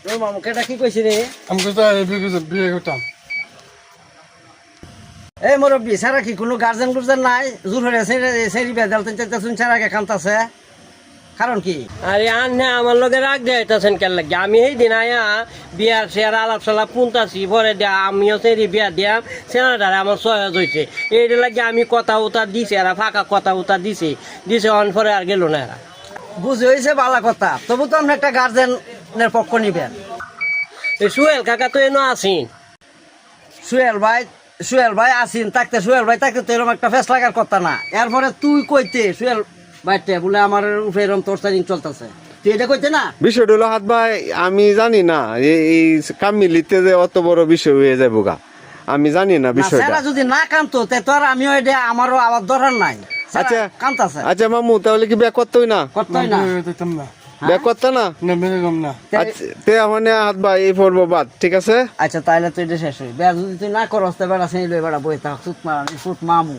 তোর মামুকে এটা কি কইছি রে? আমি তো বিয়ে করতাম। এই মুরব্বী সারা কি কোনো গার্জেন গুর্জেন নাই? জোর হয়ে সেরি বেদাল তিন চারটা শুন সারাকে কান্তাছে, কারণ কি? আরে আন্নে আমার লগে রাগ যাইতেছেন কেন লাগে? আমি এই দিন আয়া বিয়ার শেয়ার আলাপ সালাপ পুনতাছি, পরে দিয়া আমিও সেরি বিয়া দিয়াম, সেনাটারে আমার সহজ হয়েছে। এইটা লাগে আমি কথা উতা দিছি, এরা ফাঁকা কথা উতা দিছে অন পরে আর গেল না এরা। বুঝে হয়েছে বালা কথা, তবু তো আপনি একটা গার্জেনের পক্ষ নিবেন। এই সুহেল কাকা তো এনো আসিন। সুহেল ভাই আসিন থাকতে, সুহেল ভাই থাকতে তো এরকম একটা ফেস লাগার কথা না। এরপরে তুই কইতে সুহেল ভাইতে বলে আমার উপরে এরকম টর্চারিং চলতেছে, তুই এটা কইতে না? বিষয়টা হলো হাত ভাই, আমি জানি না এই কামিলিতে যে অত বড় বিষয় হয়ে যাবো গা, আমি জানি না বিষয়টা। সেটা যদি না কানতো তে তো আর আমিও এটা আমারও আবার দরকার নাই। আচ্ছা কান্তাছে, আচ্ছা মামু, তাহলে কি ব্যাক করতেই না? করতেই না, বিয়ে করতাম না। ব্যাক করতে না? না বিয়ে করতাম না। আচ্ছা তে মানে হাত ভাই এই পড়বো বাদ, ঠিক আছে? আচ্ছা তাইলে তুই এটা শেষ হই। যদি তুই না করস তো বেড়া সেই বেড়া বই থাক, সুত মামু